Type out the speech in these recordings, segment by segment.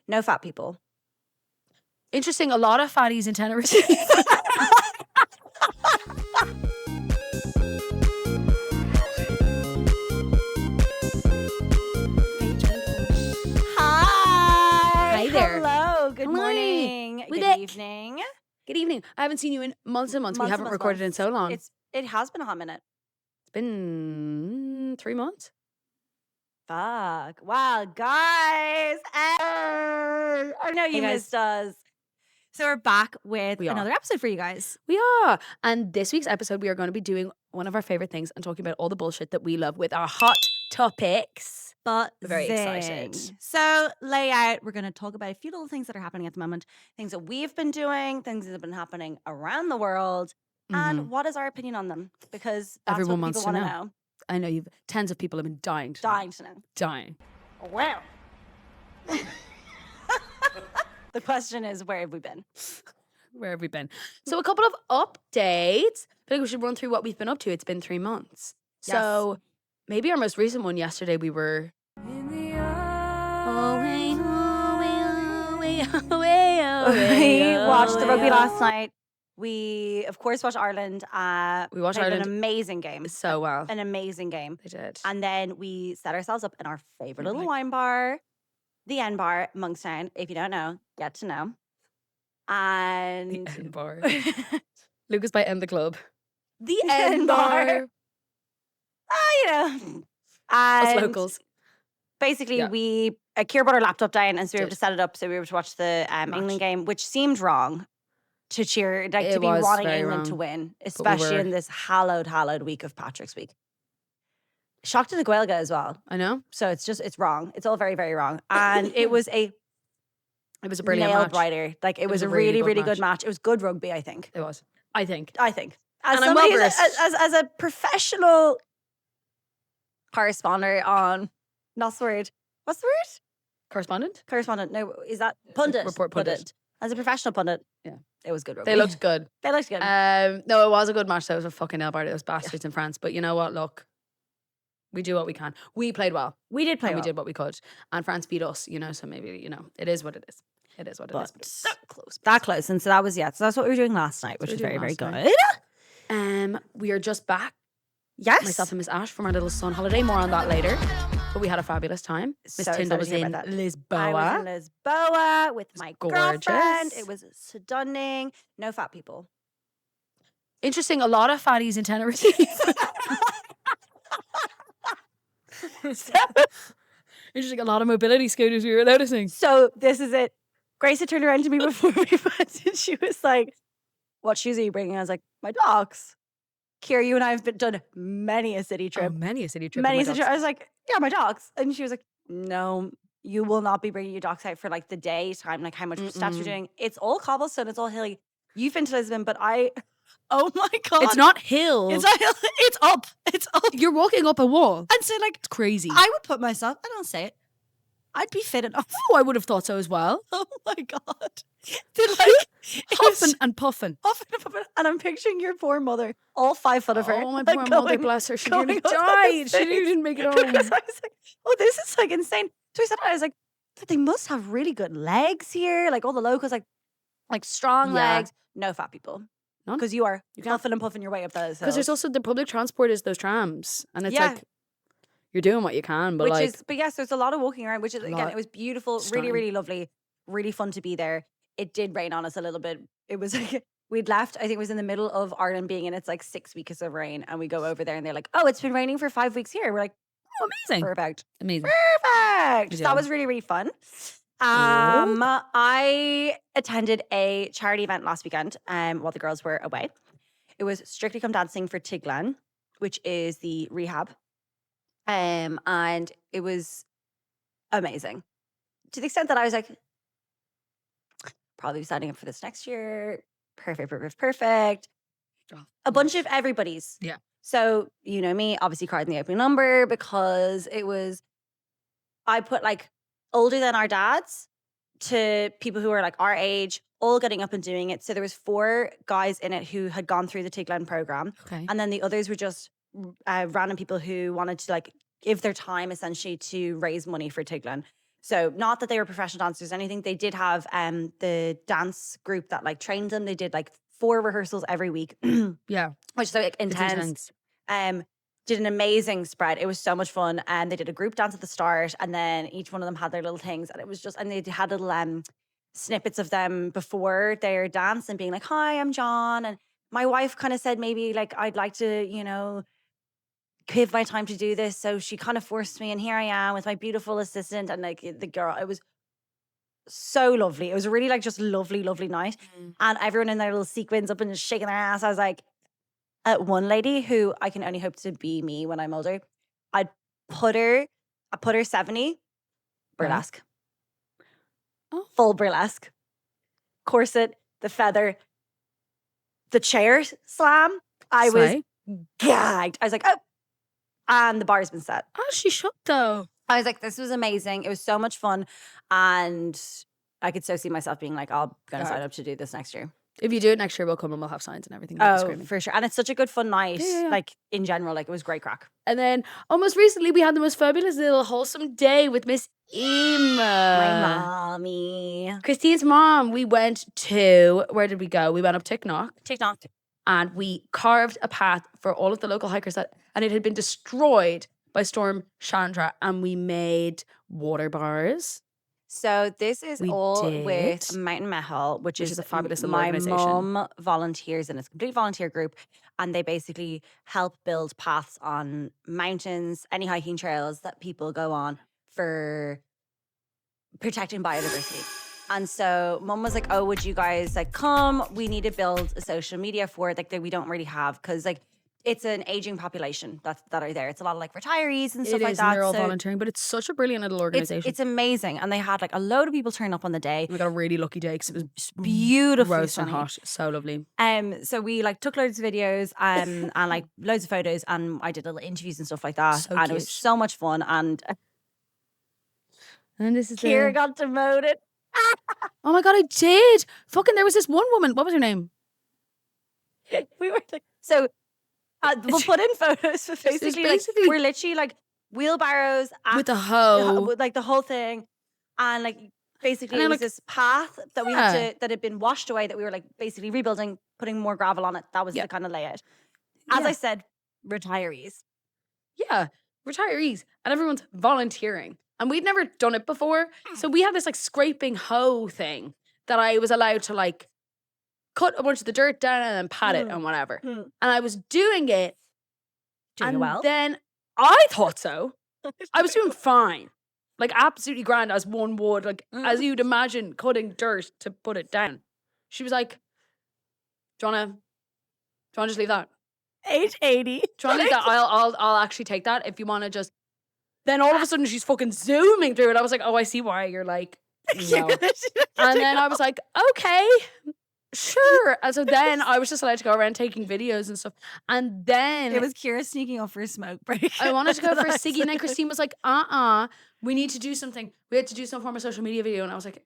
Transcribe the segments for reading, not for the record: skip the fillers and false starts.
No fat people. Interesting. A lot of fatties in Tenerife. Hi there. Hello. Good Hi. morning. We Good back. evening. Good evening. I haven't seen you in months and months. We Months and haven't months and recorded in months. so long. It has been a hot minute. It's been 3 months. Fuck. Wow, guys. I know you Hey, guys. missed us. So we're back with We are. another episode for you guys. We are. And this week's episode, we are going to be doing one of our favorite things and talking about all the bullshit that we love with our hot topics. But We're very excited. So layout, we're going to talk about a few little things that are happening at the moment, things that we've been doing, things that have been happening around the world, and what is our opinion on them? Because that's Everyone what wants people to want to know. know. I know tens of people have been dying to know. Dying to know. Dying. Well. The question is, where have we been? Where have we been? So a couple of updates. I think we should run through what we've been up to. It's been 3 months. Yes. So maybe our most recent one yesterday, we were... We watched the rugby last night. We, of course, watched Ireland. We watched played Ireland an amazing game. so well. An amazing game. They did. And then we set ourselves up in our favorite little Like- wine bar, the N Bar, Monkstown. If you don't know, get to know. And The N Bar. Lucas by End the Club. the N Bar. You know. Us And locals. basically, Yeah. Ciara brought her laptop down, and so we were able Did. to set it up so we were able to watch the Match. England game, which seemed wrong to cheer, like to It be was wanting very England to wrong. win, especially were. in this hallowed week of Patrick's week. Shocked to the Gaeilge as well. I know. So it's wrong. It's all very, very wrong. And it was a It was a brilliant nailed match. writer. Like it was a really really, good really good match. It was good rugby, I think. It was. I think. As And I'm somebody well who's as a professional correspondent on what's the word? Correspondent? Correspondent. No, is that pundit? Report pundit. As a professional pundit, Yeah. it was good rugby. They looked good. They looked good. No, it was a good match. That was a fucking nail biter. Those bastards in France. But you know what? Look, we do what we can. We played well. we did play And well. we did what we could. And France beat us, so maybe, it is what it is. It is what it is. But But it's that close. that close. And so that was, so that's what we were doing last night, which we was were very, very doing good. last We are just back, Yes. myself and Miss Ash, from our little sun holiday. More on that later. But we had a fabulous time. Miss So Tyndall excited was to hear in about that. Lisboa. I was in Lisboa with my girlfriend. gorgeous. It was stunning. No fat people. Interesting. A lot of fatties in Tenerife. Interesting. A lot of mobility scooters we were noticing. So this is it. Grace had turned around to me before we went and she was like, what shoes are you bringing? I was like, my dogs. Ciara, you and I have done many a city trip. Many a city trip. Many a with my city trip. dogs. I was like, yeah, my dogs. And she was like, no, you will not be bringing your dogs out for like the daytime, like how much steps you're doing. It's all cobblestone. It's all hilly. You've been to Lisbon, but oh my God. It's not hills. It's not hill. It's up. It's up. You're walking up a wall. And so like, It's crazy. I would put myself, I don't say it, I'd be fit enough. Oh, I would have thought so as well. Oh my God. Did like, it was Huffing and puffing. huffing and puffing. And I'm picturing your poor mother, all 5 foot of her. Oh, my like, poor mother, going- bless her. She going nearly up the died. She stairs. didn't make it home. Because I was like, oh, this is like insane. So I said, I was like, but they must have really good legs here. Like all the locals, like strong Yeah. legs. No fat people. None. Because you are You can't. huffing and puffing your way up those Because there's hills. also the public transport is those trams. And it's Yeah. like, you're doing what you can, but But yes, there's a lot of walking around, which is, again, lot. it was beautiful, Stunning. really, really lovely, really fun to be there. It did rain on us a little bit. It was like, we'd left, I think it was in the middle of Ireland being in its like 6 weeks of rain. And we go over there and they're like, oh, it's been raining for 5 weeks here. We're like, amazing. perfect. Amazing. Perfect. So Yeah. that was really, really fun. I attended a charity event last weekend while the girls were away. It was Strictly Come Dancing for Tiglan, which is the rehab. And it was amazing. To the extent that I was like, probably signing up for this next year. Perfect. Oh, A bunch of everybody's. Yeah. So, you know me, obviously card in the opening number because I put like older than our dads to people who are like our age, all getting up and doing it. So there was 4 guys in it who had gone through the Tiglan program. Okay. And then the others were just random people who wanted to like give their time essentially to raise money for Tiglan. So not that they were professional dancers or anything. They did have the dance group that like trained them. They did like 4 rehearsals every week, Yeah. which is so like, It's intense. intense. Did an amazing spread. It was so much fun. And they did a group dance at the start, and then each one of them had their little things. And it was just, and they had little snippets of them before their dance and being like, "Hi, I'm John." And my wife kind of said, maybe like, I'd like to, give my time to do this. So she kind of forced me, and here I am with my beautiful assistant and like the girl. It was so lovely. It was really like just lovely, lovely night. And everyone in their little sequins up and just shaking their ass. I was like, one lady who I can only hope to be me when I'm older, I put her 70 burlesque. Oh. Full burlesque. Corset, the feather, the chair slam. I was gagged. I was like, oh, and the bar's been set. Oh, she shook though. I was like, this was amazing. It was so much fun. And I could so see myself being like, I'm going to sign up to do this next year. If you do it next year, we'll come and we'll have signs and everything. We'll be screaming. For sure. And it's such a good fun night. Yeah. Like in general, like it was great crack. And then almost recently we had the most fabulous little wholesome day with Miss Emma. My mommy. Christine's mom. We went to, where did we go? We went up TikTok. And we carved a path for all of the local hikers and it had been destroyed by Storm Chandra, and we made water bars. So this is with Mountain Mahal, which is a fabulous little my organization. mum volunteers in. It's a complete volunteer group, and they basically help build paths on mountains, any hiking trails that people go on for protecting biodiversity. And so mum was like, oh, would you guys like come? We need to build a social media for it, like that we don't really have, because like it's an aging population that are there. It's a lot of like retirees and stuff like that. And they're all volunteering, but it's such a brilliant little organization. It's amazing. And they had like a load of people turn up on the day. We got a really lucky day because it was beautiful, roasting hot, so lovely. So we like took loads of videos and like loads of photos, and I did little interviews and stuff like that. So and cute. It was so much fun. And this is Ciara got demoted. Oh my God, I did. Fucking, there was this one woman. What was her name? We were like, so we'll put in photos. But basically, like, we're literally like wheelbarrows with the hoe, with like the whole thing, and like basically it was this path that we had to, that had been washed away, that we were like basically rebuilding, putting more gravel on it. That was the kind of layout. As I said, retirees. Yeah, retirees, and everyone's volunteering. And we'd never done it before. So we had this like scraping hoe thing that I was allowed to like cut a bunch of the dirt down and then pat it and whatever. And I was doing it. Doing it well? Then I thought so. I was doing fine. Like absolutely grand as one would. Like as you'd imagine cutting dirt to put it down. She was like, do you wanna just leave that? Age 80. Do you wanna leave that? I'll actually take that if you wanna just. Then all of a sudden she's fucking zooming through it. I was like, oh, I see why you're like, no. And then I was like, okay, sure. And so then I was just allowed to go around taking videos and stuff. And then it was Ciara sneaking off for a smoke break. I wanted to go for a ciggy, and then Christine was like, we need to do something. We had to do some form of social media video. And I was like,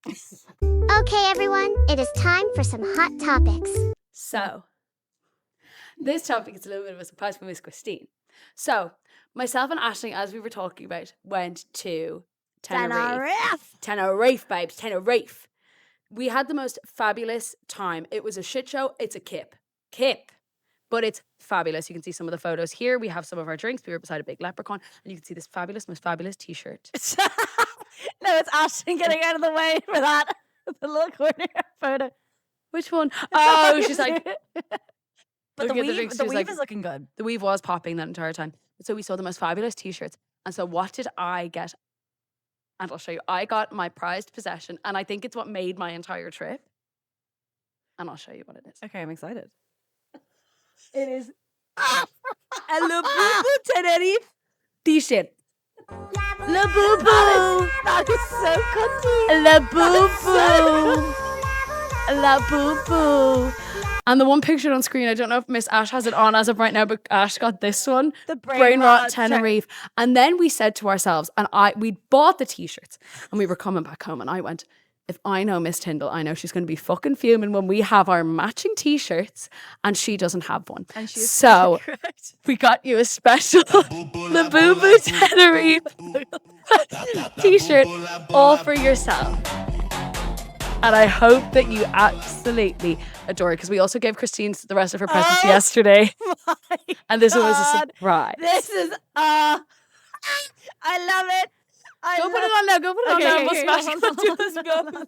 okay, everyone, it is time for some hot topics. So this topic is a little bit of a surprise for Miss Christine. So myself and Aisling, as we were talking about, went to Tenerife, babes, Tenerife. We had the most fabulous time. It was a shit show. It's a kip. But it's fabulous. You can see some of the photos here. We have some of our drinks. We were beside a big leprechaun. And you can see this most fabulous t-shirt. No, it's Aisling getting out of the way for that. The little corner photo. Which one? Oh, she's like... But the weave is looking good. The weave was popping that entire time. So we saw the most fabulous t-shirts. And so what did I get? And I'll show you. I got my prized possession. And I think it's what made my entire trip. And I'll show you what it is. Okay, I'm excited. It is a Labrinth Tenerife t-shirt. La Boo Boo. That is so cunty. La Boo Boo. La Boo Boo. And the one pictured on screen, I don't know if Miss Ash has it on as of right now, but Ash got this one. The Brain Rot Tenerife. And then we said to ourselves, and we bought the t-shirts, and we were coming back home, and I went, if I know Miss Tyndall, I know she's going to be fucking fuming when we have our matching t-shirts and she doesn't have one. And she's so correct. we got you a special Labubu Tenerife t-shirt all for yourself. And I hope that you absolutely adore it, because we also gave Christine the rest of her presents yesterday. And this one was a surprise. This is I love it. Go put it on now. Go put it on now. We'll smash it.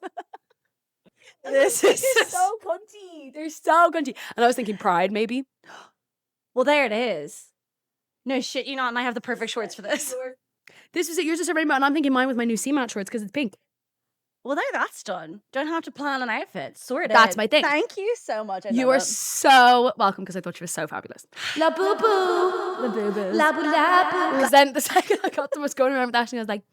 This is so cunty. They're so cunty. And I was thinking pride, maybe. Well, there it is. No shit, you not, and I have the perfect shorts for this. This is it. Yours is a rainbow, and I'm thinking mine with my new C-Mat shorts because it's pink. Well, there, that's done. Don't have to plan an outfit. Sorted. That's my thing. Thank you so much. You are so welcome, because I thought you were so fabulous. La boo boo. La boo boo. La boo la boo. Because then the second I got them, I was going around with Ashley, I was like,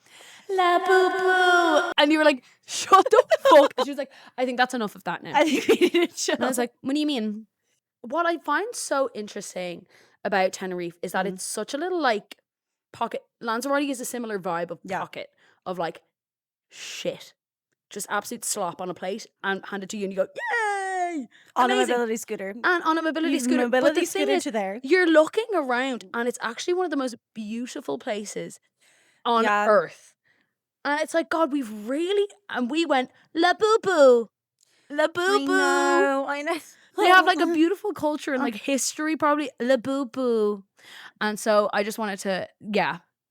la boo boo. And you were like, shut the fuck. And she was like, I think that's enough of that now. I think we need to chill. And I was like, what do you mean? What I find so interesting about Tenerife is that it's such a little like pocket. Lanzarote is a similar vibe of pocket of like shit. Just absolute slop on a plate and hand it to you and you go, yay! On a Amazing. mobility scooter. And on a mobility scooter. Mobility but the thing scooter is, to there. you're looking around and it's actually one of the most beautiful places on earth. And it's like, God, we've really, and we went, la boo boo. La boo boo. I know. They have like a beautiful culture and like history, probably. La boo boo. And so I just wanted to,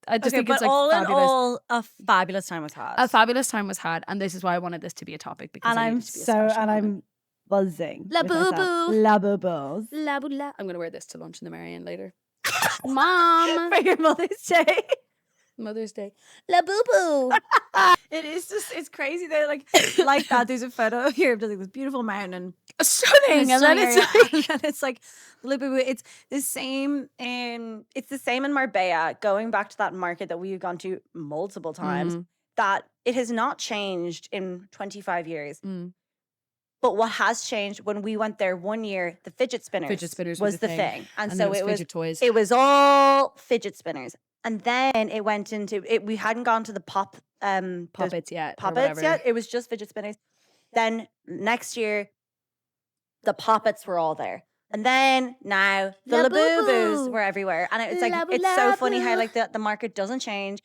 I just think it's like all fabulous. in all, a fabulous time was had. A fabulous time was had, and this is why I wanted this to be a topic, because and I I'm needed to be a special moment. I'm buzzing. La boo boo. La boo boos. La boo la. I'm gonna wear this to lunch in the Marianne later. Mom, For your Mother's Day. Mother's Day. La boo boo. It is just, it's crazy that like that. There's a photo of here of just like this beautiful mountain. Stunning. And then it's like it's the same it's the same in Marbella, going back to that market that we've gone to multiple times, that it has not changed in 25 years. But what has changed, when we went there one year, the fidget spinners was the thing. And so it was toys. It was all fidget spinners. And then it went into it. We hadn't gone to the Poppets yet. It was just fidget spinners. Then next year, the poppets were all there. And then now the Labubu's were everywhere. And it's like, it's so funny how like the market doesn't change.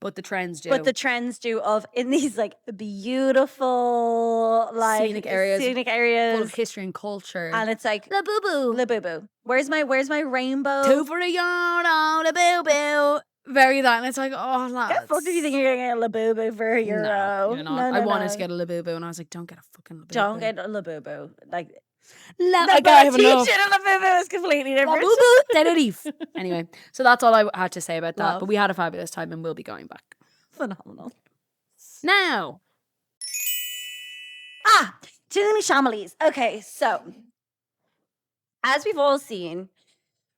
But the trends do. But the trends do, of in these like beautiful like scenic areas full of history and culture. And it's like Labubu. Where's my rainbow? Two for a yarn on Labubu. Very that, and it's like, oh, lads. What the fuck did you think you're gonna get a Labubu for a euro? No, you're not. I wanted to get a Labubu, and I was like, don't get a fucking Labubu. Don't get a Labubu. Like I have enough. Teaching a Labubu is completely different. Labubu Tenerife. Anyway, so that's all I had to say about that. Love. But we had a fabulous time, and we'll be going back. Phenomenal. Now, Timothée Chalamet. Okay, so as we've all seen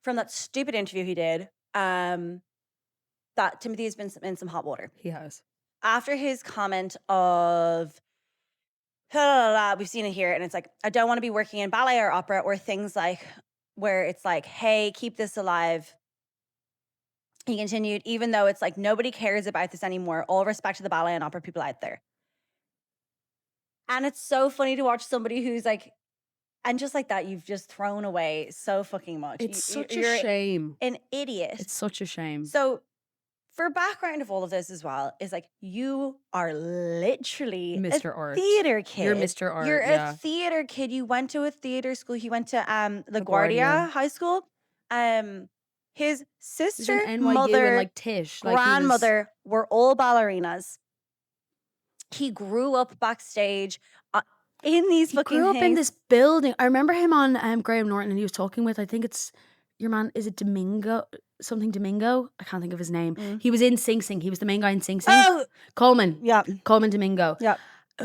from that stupid interview he did, that Timothy has been in some hot water. he has. After his comment of, we've seen it here, and it's like, I don't want to be working in ballet or opera, or things like where it's like, hey, keep this alive. He continued, even though it's like nobody cares about this anymore. All respect to the ballet and opera people out there. And it's so funny to watch somebody who's like, and just like that, you've just thrown away so fucking much. It's such a shame. An idiot. It's such a shame. So, for background of all of this as well, is like, you are literally Mr. a Art. theater kid. You're Mr. Art. You're yeah. a theater kid. You went to a theater school. He went to LaGuardia LaGuardia. High School. His sister, NYU mother, and like Tish, like grandmother were all ballerinas. He grew up backstage in these fucking grew up in things. this building. I remember him on Graham Norton, and he was talking with, I think it's your man, is it Domingo? Something Domingo? I can't think of his name. He was in Sing Sing. He was the main guy in Sing Sing. Oh! Coleman. Yeah. Coleman Domingo. Yeah.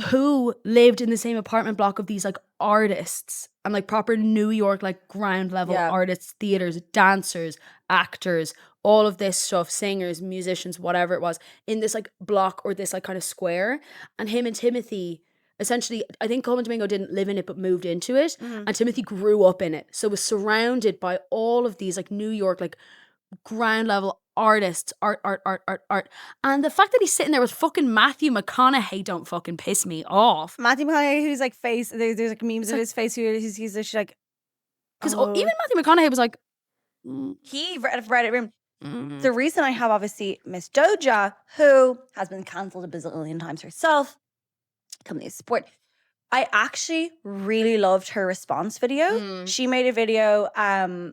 Who lived in the same apartment block of these like artists and like proper New York, like ground level artists, theaters, dancers, actors, all of this stuff, singers, musicians, whatever it was, in this like block or this like kind of square. And him and Timothy, essentially, I think Coleman Domingo didn't live in it but moved into it. And Timothy grew up in it. So was surrounded by all of these like New York, like ground level artists, art. And the fact that he's sitting there with fucking Matthew McConaughey don't fucking piss me off. Matthew McConaughey, who's like face, there's like memes of his face, he's just like, because even Matthew McConaughey was like, he read it. The reason I have obviously Miss Doja, who has been cancelled a bazillion times herself, company support. I actually really loved her response video. She made a video.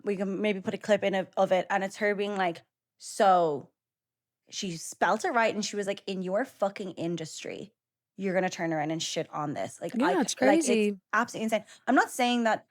We can maybe put a clip in of it, and it's her being like, so she spelt it right, and she was like, in your fucking industry, you're gonna turn around and shit on this. Like, yeah, it's crazy. Like, it's absolutely insane. I'm not saying that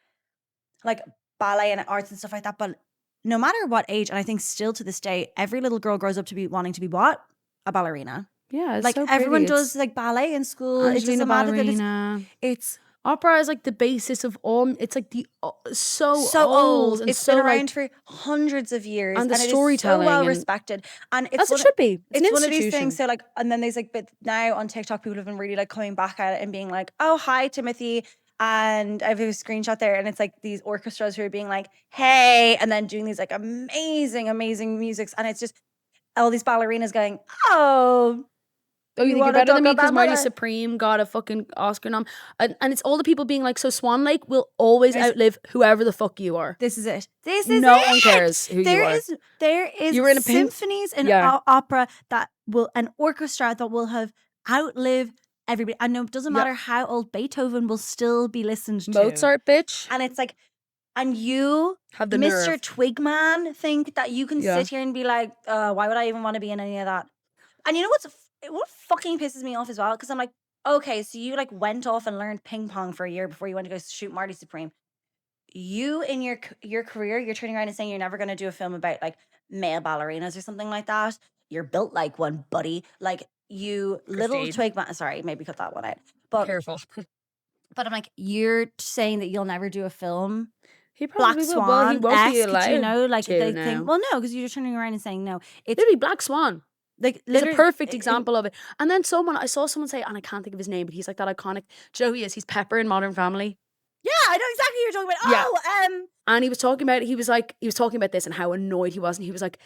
like ballet and arts and stuff like that, but no matter what age, and I think still to this day, every little girl grows up to be wanting to be what? A ballerina. Yeah, it's like so everyone pretty. does like ballet in school. It Angelina doesn't matter that ballerina. it's opera is like the basis of all. It's like the so old. And it's so been around like, for hundreds of years, and the it is storytelling so well and- respected. And as it should be. It's one of these things. So like, and then there's like, but now on TikTok, people have been really like coming back at it and being like, "Oh, hi, Timothy." And I have a screenshot there, and it's like these orchestras who are being like, "Hey," and then doing these like amazing musics, and it's just all these ballerinas going, "Oh." Oh, you think you're wanna better than me talk because about Marty ballet? Supreme got a fucking Oscar nom. And it's all the people being like, so Swan Lake will always outlive whoever the fuck you are. This is it. This is No it. one cares who you are. There is You were in a pin- symphonies and Yeah. opera that will, an orchestra that will have outlived everybody. I know it doesn't matter how old, Beethoven will still be listened to. Mozart, bitch. And it's like, and you, Have the Mr. nerve. Twigman, think that you can Yeah. sit here and be like, why would I even want to be in any of that? And you know what fucking pisses me off as well? Because I'm like, okay, so you like went off and learned ping pong for a year before you went to go shoot Marty Supreme. You in your career, you're turning around and saying you're never going to do a film about like male ballerinas or something like that. You're built like one, buddy. Like you little Christine. Twigman. Sorry, maybe cut that one out. But Careful. but I'm like, you're saying that you'll never do a film. He Black probably will. Swan, Well, he won't be allowed you know, like to they now. think. Well, no, because you're turning around and saying no. It's Literally, Black Swan. like It's a literally perfect example of it. And then I saw someone say, and I can't think of his name, but he's like that iconic. Do you know who he is? He's Pepper in Modern Family. Yeah, I know exactly what you're talking about. Yeah. And he was talking about this and how annoyed he was. And he was like,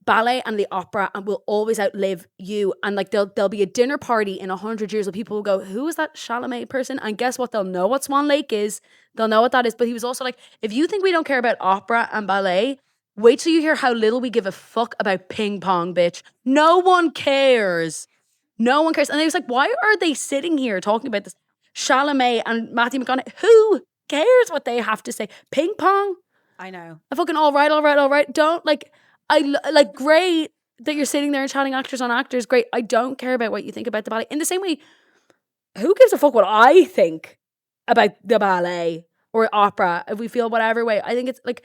ballet and the opera and will always outlive you. And like there'll be a dinner party in 100 years where people will go, who is that Chalamet person? And guess what? They'll know what Swan Lake is. They'll know what that is. But he was also like, if you think we don't care about opera and ballet, wait till you hear how little we give a fuck about ping pong, bitch. No one cares. No one cares. And he was like, why are they sitting here talking about this? Chalamet and Matthew McConaughey. Who cares what they have to say? Ping pong? I know. I fucking all right. Don't like, like great that you're sitting there and chatting actors on actors. Great. I don't care about what you think about the ballet. In the same way, who gives a fuck what I think about the ballet or opera? If we feel whatever way, I think it's like,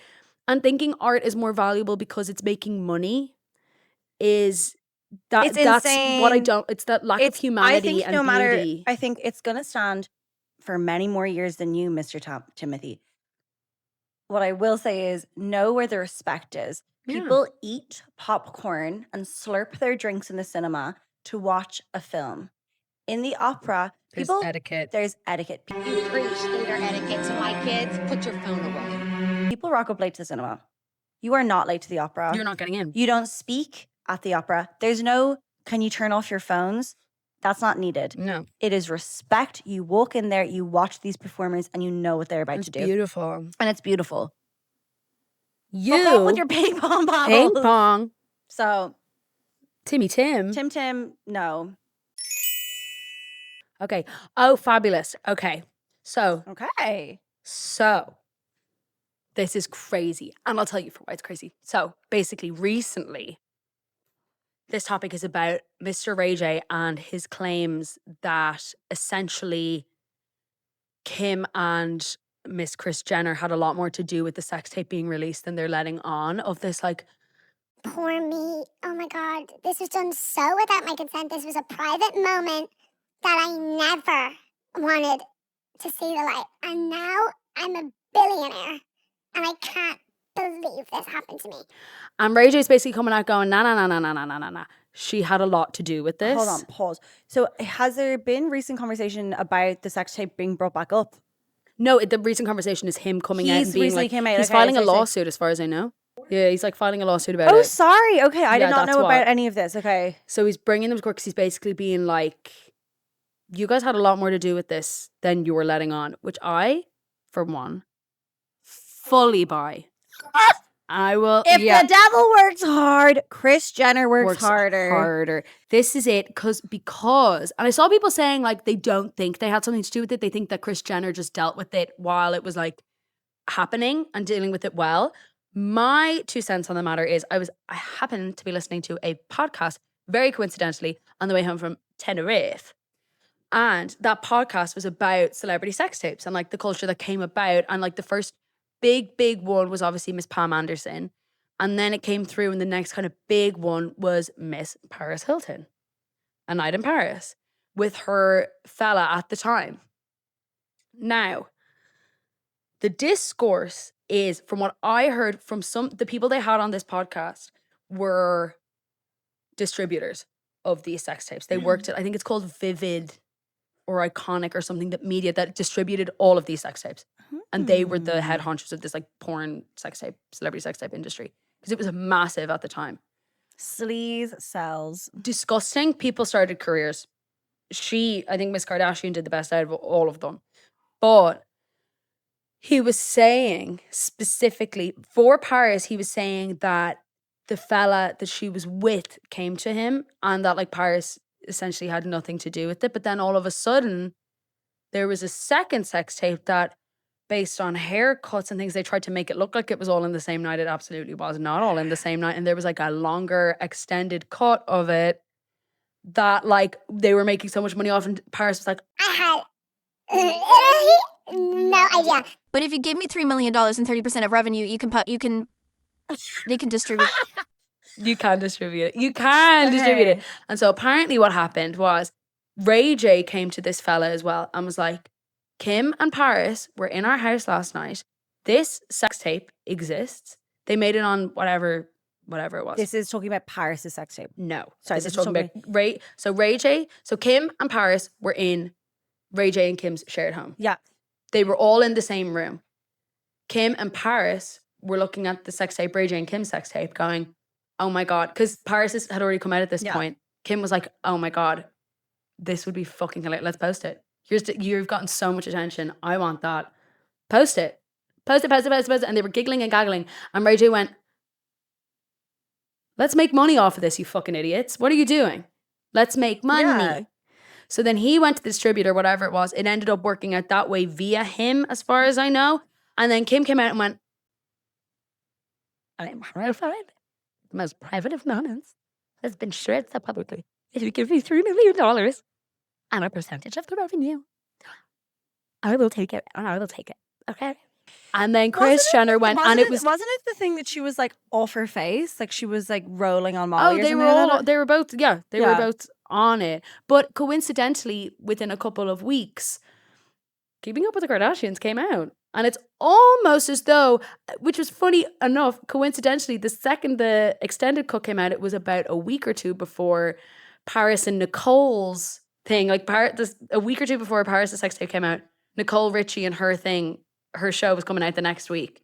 and thinking art is more valuable because it's making money is that It's that's insane. what I don't. It's that lack of humanity and beauty. I think it's gonna stand for many more years than you, Mr. Timothy. What I will say is know where the respect is. Yeah. People eat popcorn and slurp their drinks in the cinema to watch a film. In the opera, etiquette. There's etiquette. You preach theater etiquette to my kids. Put your phone away. People rock up late to the cinema. You are not late to the opera. You're not getting in. You don't speak at the opera. There's no, can you turn off your phones? That's not needed. No. It is respect. You walk in there, you watch these performers, and you know what they're about It's to do. beautiful. And it's beautiful. You Fuck off with your ping pong balls. ping pong. So, Tim. Tim, no. Okay. Oh, fabulous. Okay. So Okay. this is crazy. And I'll tell you for why it's crazy. So basically, recently, this topic is about Mr. Ray J and his claims that essentially Kim and Miss Kris Jenner had a lot more to do with the sex tape being released than they're letting on, of this like, Poor me. Oh my God. This was done so without my consent. This was a private moment that I never wanted to see the light. And now I'm a billionaire. And I can't believe this happened to me. and Ray J's basically coming out going, nah. She had a lot to do with this. Hold on, pause. So, has there been recent conversation about the sex tape being brought back up? No, the recent conversation is him coming out He's and being recently like, came out, he's okay, filing a so- lawsuit as far as I know. Yeah, he's like filing a lawsuit about Oh, it. sorry. Okay, I Yeah, did not that's know what. about any of this. Okay. So he's bringing them to court because he's basically being like, you guys had a lot more to do with this than you were letting on, which I, for one, fully buy. I will. If the devil works hard, Kris Jenner works harder. harder. This is it because, and I saw people saying like they don't think they had something to do with it. They think that Kris Jenner just dealt with it while it was like happening and dealing with it well. My 2 cents on the matter is I happened to be listening to a podcast very coincidentally on the way home from Tenerife. And that podcast was about celebrity sex tapes and like the culture that came about. And like the first big one was obviously Miss Pam Anderson. And then it came through and the next kind of big one was Miss Paris Hilton. A Night in Paris with her fella at the time. Now, the discourse is, from what I heard from the people they had on this podcast were distributors of these sex tapes. They worked at, I think it's called Vivid or Iconic or something, that media that distributed all of these sex tapes. And they were the head honchos of this like porn sex tape, celebrity sex tape industry. Because it was massive at the time. Sleaze sells. Disgusting. People started careers. I think Miss Kardashian did the best out of all of them. But he was saying specifically for Paris, he was saying that the fella that she was with came to him and that like Paris essentially had nothing to do with it. But then all of a sudden, there was a second sex tape that, based on haircuts and things, they tried to make it look like it was all in the same night. It absolutely was not all in the same night. And there was like a longer extended cut of it that like they were making so much money off. And Paris was like, I had no idea. But if you give me $3 million and 30% of revenue, they can distribute. You can distribute it. You can distribute it. And so apparently what happened was Ray J came to this fella as well and was like, Kim and Paris were in our house last night. This sex tape exists. They made it on whatever it was. This is talking about Paris' sex tape. No. Sorry, this is talking about Ray. So Ray J. So Kim and Paris were in Ray J and Kim's shared home. Yeah. They were all in the same room. Kim and Paris were looking at the sex tape, Ray J and Kim's sex tape, going, oh my God. Because Paris had already come out at this point. Kim was like, oh my God, this would be fucking hilarious. Let's post it. You've gotten so much attention. I want that. Post it. Post it. And they were giggling and gaggling. And Ray J went, let's make money off of this, you fucking idiots. What are you doing? Let's make money. Yeah. So then he went to the distributor, whatever it was. It ended up working out that way via him, as far as I know. And then Kim came out and went, I'm horrified. The most private of moments has been shared so publicly. If you give me $3 million and a percentage of the revenue, I will take it, and I will take it. Okay? And then Kris Jenner went, and it was... Wasn't it the thing that she was like off her face? Like she was like rolling on Molly or they something were like that? they were both, they were both on it. But coincidentally, within a couple of weeks, Keeping Up with the Kardashians came out. And it's almost as though, which was funny enough, coincidentally, the second the extended cut came out, it was about a week or two before Paris and Nicole's thing. Like a week or two before Paris' sex tape came out, Nicole Richie and her show was coming out the next week.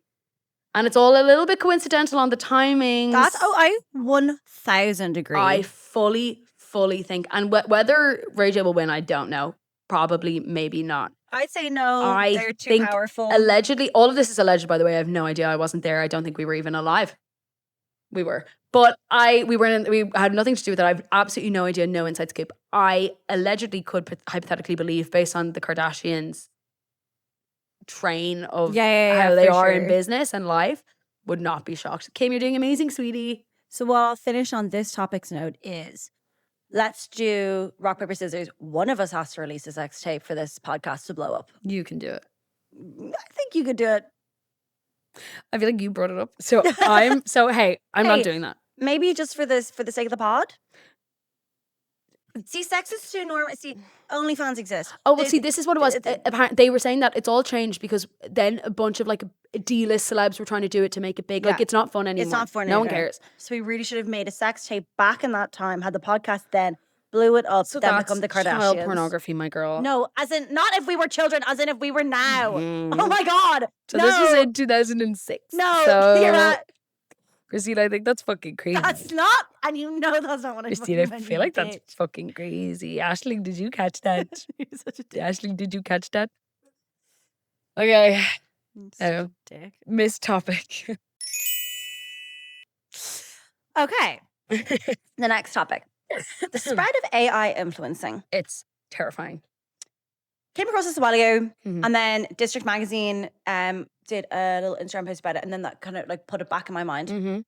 And it's all a little bit coincidental on the timings. I 1,000 agree. I fully think, and whether Ray J will win, I don't know. Probably, maybe not. I'd say no. They're too powerful. Allegedly, all of this is alleged, by the way. I have no idea. I wasn't there. I don't think we were even alive. We were. But we had nothing to do with it. I have absolutely no idea, no inside scoop. I allegedly could hypothetically believe, based on the Kardashians' train of how they are in business and life, would not be shocked. Kim, you're doing amazing, sweetie. So what I'll finish on this topic's note is, let's do rock, paper, scissors. One of us has to release a sex tape for this podcast to blow up. You can do it. I think you could do it. I feel like you brought it up. So I'm not doing that. Maybe just for the sake of the pod. See, sex is too normal. See, OnlyFans exists. Oh, well, see, this is what it was. Apparently, they were saying that it's all changed because then a bunch of like D-list celebs were trying to do it to make it big. Like, it's not fun anymore. It's not fun No anymore. one cares. So we really should have made a sex tape back in that time, had the podcast then, blew it up, So then that's become the Kardashians. child pornography, my girl. No, as in, not if we were children, as in if we were now. Oh my God. So no. this was in 2006. No, so you're not. Christine, I think that's fucking crazy. That's not, and you know that's not what I Christine, I fucking meant, feel you like that's bitch. fucking crazy. Aisling, did you catch that? You're such a dick. Aisling, did you catch that? Okay. You're such Oh. a dick. Missed topic. Okay. The next topic. The spread of AI influencing. It's terrifying. Came across this a while ago, Mhm. and then District Magazine did a little Instagram post about it, and then that kind of like put it back in my mind Mm-hmm.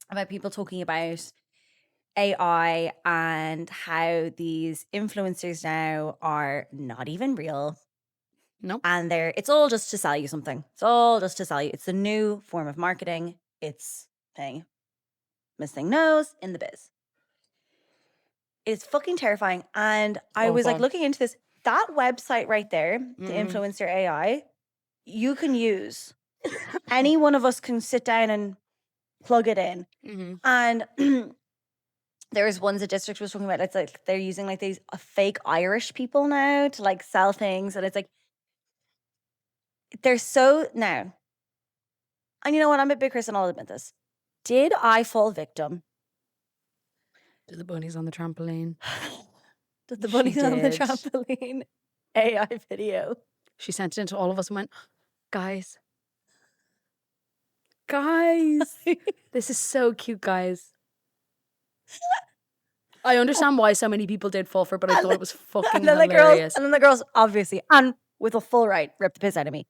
about people talking about AI and how these influencers now are not even real. Nope. And it's all just to sell you something. It's all just to sell you. It's a new form of marketing. It's thing. Miss Thing knows in the biz. It's fucking terrifying. And I was like Awful. looking into this. That website right there, the Mhm. influencer AI, you can use. Any one of us can sit down and plug it in. Mm-hmm. And there was ones the district was talking about. It's like they're using like these fake Irish people now to like sell things. And it's like, they're so now. And you know what? I'm a big Chris and I'll admit this. Did I fall victim Did the bunnies on the trampoline? to the She bunnies on the did. trampoline AI video? She sent it into all of us and went, guys, this is so cute, guys. I understand why so many people did fall for it, but I thought it was fucking and then hilarious. the girls, obviously, and with a full right, ripped the piss out of me.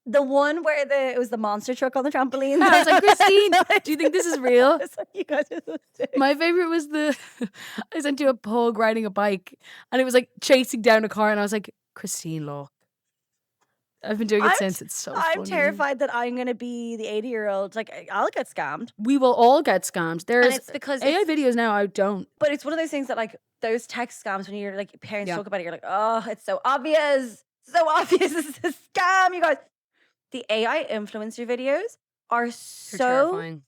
The one where it was the monster truck on the trampoline. I was like, Christine, do you think this is real? It's like, you guys are so sick. My favorite was I sent you a pug riding a bike and it was like chasing down a car and I was like, Christine, look. I've been doing it since. It's so I'm funny. terrified that I'm going to be the 80-year-old. Like, I'll get scammed. We will all get scammed. There's it's because AI videos now, I don't. But it's one of those things that, like, those text scams, when you're like, parents Yeah. talk about it, you're like, oh, it's so obvious. So obvious. This is a scam, you guys. The AI influencer videos are They're so terrifying.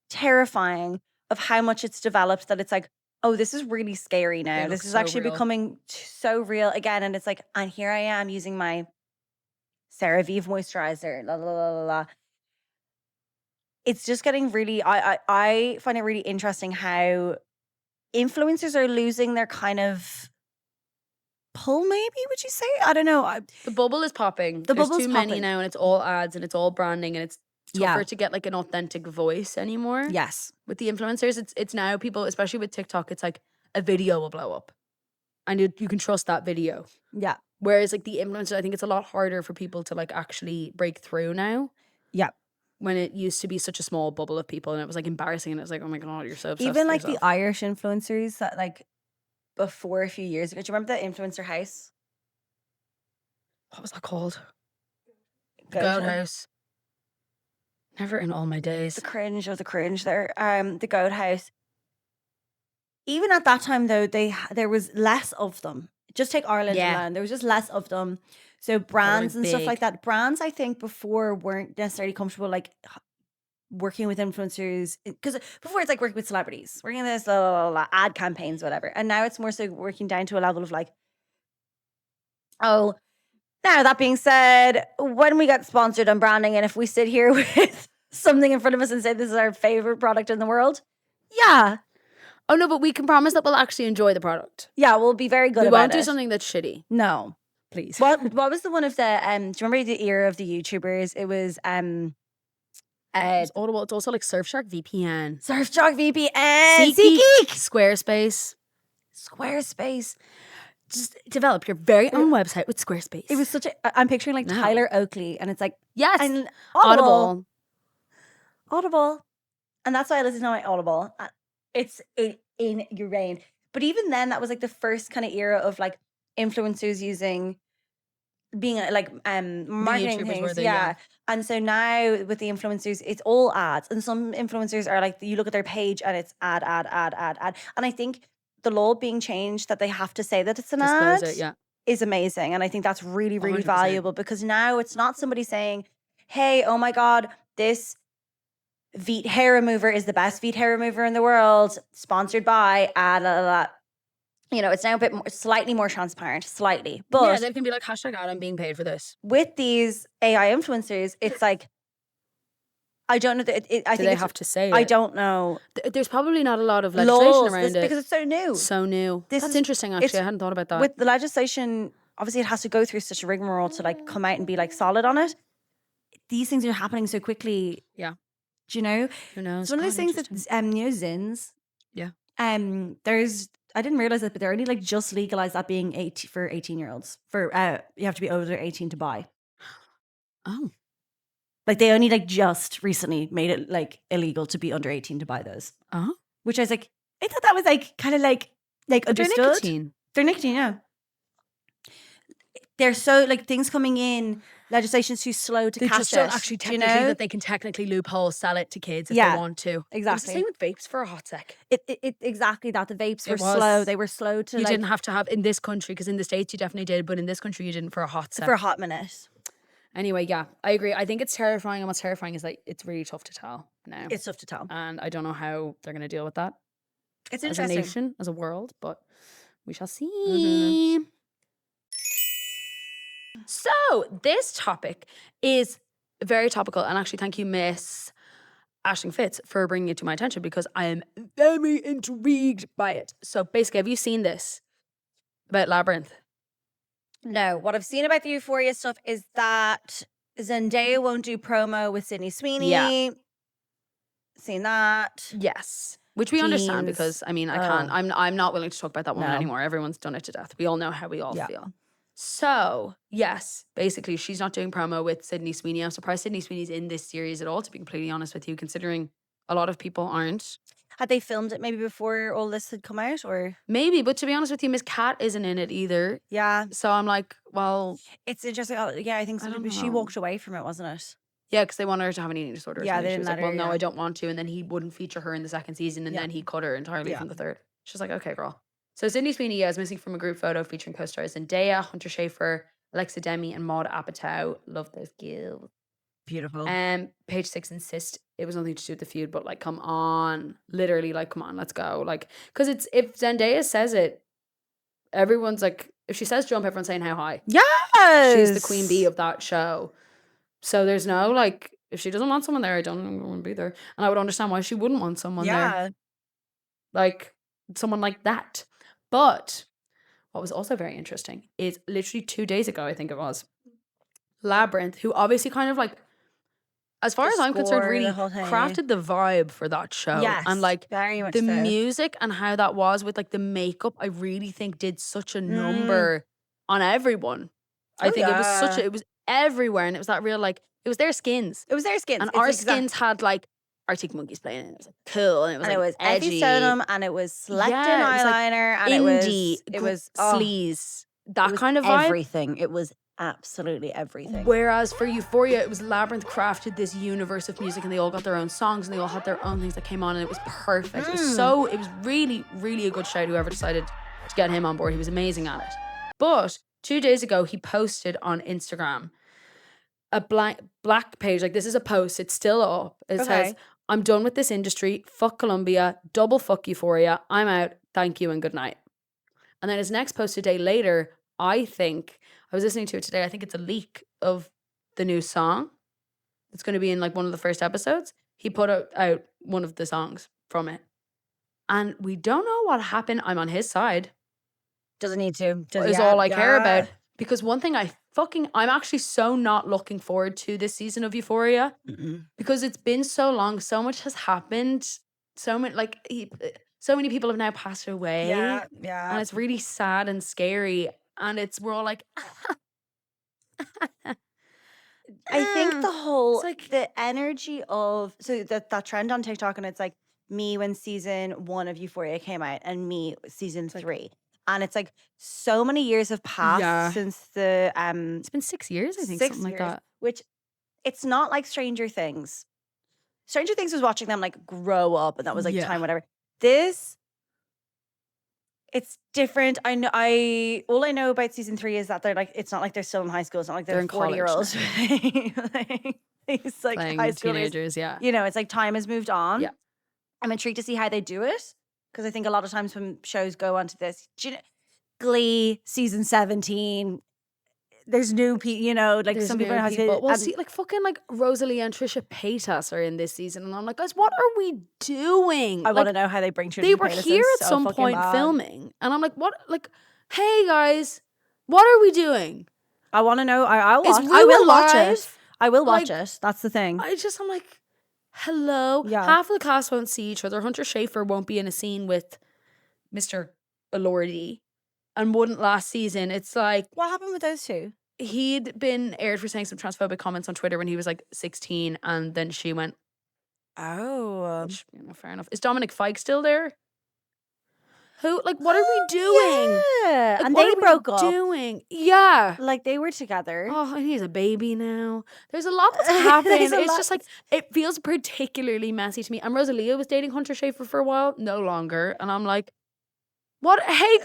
terrifying of how much it's developed that it's like, oh, this is really scary now. They This look is so actually real. becoming so real again. And it's like, and here I am using my CeraVe moisturizer. La, la, la, la, la. It's just getting really, I find it really interesting how influencers are losing their kind of pull, maybe, would you say? I don't know. The bubble is popping. The There's bubble's too many popping. now and it's all ads and it's all branding and it's Yeah. tougher to get like an authentic voice anymore. Yes. With the influencers, it's now people, especially with TikTok, it's like a video will blow up. And you can trust that video. Yeah. Whereas like the influencers, I think it's a lot harder for people to like actually break through now. Yeah. When it used to be such a small bubble of people and it was like embarrassing and it was like, oh my God, you're so obsessed Even with like the yourself. Irish influencers that like before a few years ago. Do you remember the influencer house? What was that called? Goat Goat House. House. Never in all my days. The cringe of the cringe there. The Goat House. Even at that time though, there was less of them. Just take Ireland Yeah. alone. There was just less of them. So brands and stuff big. like that. Brands, I think, before weren't necessarily comfortable like working with influencers because before it's like working with celebrities, working this ad campaigns, whatever. And now it's more so working down to a level of like, oh, now that being said, when we get sponsored on branding and if we sit here with something in front of us and say this is our favorite product in the world, yeah, Oh no, but we can promise that we'll actually enjoy the product. yeah, we'll be very good We about won't do it. something that's shitty, No. please. What was the one of the do you remember the era of the YouTubers? It was It's Audible. It's also like Surfshark VPN. Surfshark VPN, SeatGeek, SeatGeek, Squarespace. Squarespace. Just develop your very own website with Squarespace. It was such a I'm picturing like No. Tyler Oakley and it's like yes, and Audible. And that's why I listen to my Audible. It's ingrained. But even then, that was like the first kind of era of like influencers being like marketing YouTubers things. were the- yeah. yeah. And so now with the influencers, it's all ads. And some influencers are like, you look at their page and it's ad. And I think the law being changed that they have to say that it's an disclose ad it. Yeah, is amazing. And I think that's really, really 100%. valuable because now it's not somebody saying, hey, oh my God, this Veet hair remover is the best Veet hair remover in the world, sponsored by, you know, it's now a bit more, slightly more transparent, slightly. yeah. But They can be like hashtag ad. I'm being paid for this. with these AI influencers, it's like, I don't know. I Do think they have to say it? I don't know. There's probably not a lot of legislation Laws, around it. because it's so new. So new. This That's is- interesting, actually. it's- I hadn't thought about that. With the legislation, obviously it has to go through such a rigmarole to like come out and be like solid on it. These things are happening so quickly. Yeah. Do you know? Who knows? It's one of those things that Zins. Yeah. I didn't realize that, but they're only like just legalized that being 18-year-olds. For you have to be over 18 to buy. Oh. Like they only like just recently made it like illegal to be under 18 to buy those. Oh. Which I was like, I thought that was like kind of like understood. They're nicotine, yeah. They're so like things coming in, legislation's too slow to They catch just it. don't actually do you technically know? that they can technically loophole sell it to kids if Yeah, they want to. It was the exactly. same with vapes for a hot sec. It exactly that. The vapes were It was. slow. They were slow to You like didn't have to have in this country, because in the States you definitely did, but in this country you didn't for a hot sec. for a hot minute. Anyway, yeah, I agree. I think it's terrifying, and what's terrifying is like it's really tough to tell now. It's tough to tell. And I don't know how they're going to deal with that It's as a interesting. nation, as a world, but we shall see. So this topic is very topical, and actually thank you, Miss Ashling Fitz, for bringing it to my attention, because I am very intrigued by it. So basically, have you seen this about Labrinth? No, what I've seen about the Euphoria stuff is that Zendaya won't do promo with Sydney Sweeney. Yeah. Seen that. Yes. Which we understand, Jeans. because I mean I can't I'm not willing to talk about that one No. anymore. Everyone's done it to death. We all know how we all Yeah. feel. So yes, basically she's not doing promo with Sydney Sweeney. I'm surprised Sydney Sweeney's in this series at all, to be completely honest with you, considering a lot of people aren't. Had they filmed it maybe before all this had come out, or Maybe, but to be honest with you, Miss Cat isn't in it either. yeah, So I'm like, well, it's interesting. Yeah, I think I so, don't but she know. walked away from it, wasn't it? yeah, because they want her to have an eating disorder. or Yeah, something. they She didn't was like, let well, her, no, yeah. I don't want to. And then he wouldn't feature her in the second season, and Yeah. then he cut her entirely Yeah. from the third. She's like, okay, girl. So Sydney Sweeney is missing from a group photo featuring co-stars Zendaya, Hunter Schafer, Alexa Demi, and Maud Apatow. Love those girls. Beautiful. Page 6 insist it was nothing to do with the feud, but like, come on, literally, like, come on, let's go, like, because it's if Zendaya says it, everyone's like, if she says jump, everyone's saying how high. Yes, She's the queen bee of that show, so there's no like, if she doesn't want someone there, I don't want to be there, and I would understand why she wouldn't want someone there, Yeah, like someone like that. But what was also very interesting is literally 2 days ago, I think it was, Labrinth, who obviously kind of like, as far The as I'm concerned, score, really the whole thing. crafted the vibe for that show. yes, And like very much the so. music and how that was with like the makeup, I really think did such a Mm. number on everyone. I Oh, think it was such yeah. it was everywhere, and it was that real like, it was their skins. It was their skins, And It's our exact- skins had like Arctic Monkeys playing, and it was like cool, and it was and like it was edgy. Effie Stoneham, and it was selected Yeah, it was, like, eyeliner, and indie, it was oh, sleaze, it that was kind of vibe. Everything. It was absolutely everything. Whereas for Euphoria, it was Labrinth crafted this universe of music, and they all got their own songs, and they all had their own things that came on, and it was perfect. It was really, really a good shout. Whoever decided to get him on board, he was amazing at it. But 2 days ago, he posted on Instagram a black page. Like, this is a post. It's still up. It says, Okay. "I'm done with this industry. Fuck Columbia. Double fuck Euphoria. I'm out. Thank you and good night." And then his next post a day later, I think, I was listening to it today, I think it's a leak of the new song. It's going to be in like one of the first episodes. He put out one of the songs from it. And we don't know what happened. I'm on his side. Doesn't need to. Is all I care about. Because one thing I'm actually so not looking forward to this season of Euphoria, because it's been so long. So much has happened. So many people have now passed away. Yeah, And yeah. it's really sad and scary. And we're all like, I think the whole It's like- the energy of that trend on TikTok, and it's like me when season 1 of Euphoria came out, and me season 3. And it's like so many years have passed Yeah. since the it's been 6 years, I think, 6 something like years, that. which it's not like Stranger Things. Stranger Things was watching them like grow up, and that was like Yeah. time, whatever. This, it's different. All I know about season 3 is that they're like, it's not like they're still in high school. It's not like They're they're in college 40-year-olds. like, it's like Playing high with schoolers. teenagers, yeah. You know, it's like time has moved on. Yeah. I'm intrigued to see how they do it, because I think a lot of times when shows go onto this, do you know, Glee season 17, there's new people, you know, like There's some people new know how people. to. Well, and- see, like fucking like Rosalie and Trisha Paytas are in this season, and I'm like, guys, what are we doing? I Like, want to know how they bring Trisha they were Paytas in here at so some fucking point bad. filming, and I'm like, what? Like, hey guys, what are we doing? I want to know. I'll Is watch. I will Rue watch alive? it. I will watch Like, it. That's the thing. I'm like, hello. Yeah. Half of the cast won't see each other. Hunter Schafer won't be in a scene with Mr. Elordi, and wouldn't last season. It's like What happened with those two? he'd been aired for saying some transphobic comments on Twitter when he was like 16, and then she went, Oh, which, you know, fair enough. Is Dominic Fike still there? Who? Like, what are we doing? Yeah, Like, and what they are we broke up. Doing? Yeah. Like they were together. Oh, and he's a baby now. There's a lot that's happening. There's a It's lot just like, it feels particularly messy to me. And Rosalia was dating Hunter Schafer for a while, no longer. And I'm like, what? Hey,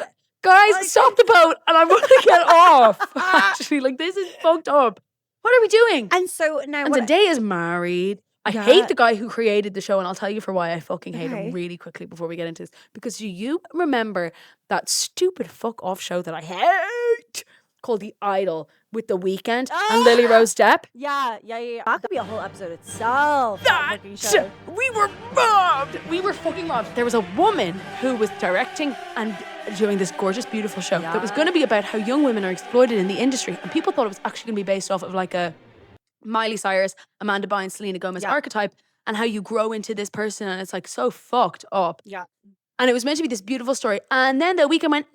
guys, stop the boat. And I want to get off. Actually, like, this is fucked up. What are we doing? And so now, And what, Zendaya's married. I Yeah. hate the guy who created the show, and I'll tell you for why I fucking hate Okay. him really quickly before we get into this. Because do you remember that stupid fuck off show that I hate called The Idol with The Weeknd and Lily Rose Depp? yeah. That could be a whole episode itself. That fucking show. We were robbed. We were fucking robbed. There was a woman who was directing and doing this gorgeous, beautiful show that was going to be about how young women are exploited in the industry, and people thought it was actually going to be based off of like a Miley Cyrus, Amanda Bynes, Selena Gomez archetype, and how you grow into this person, and it's like so fucked up. Yeah. And it was meant to be this beautiful story, and then The Weeknd went,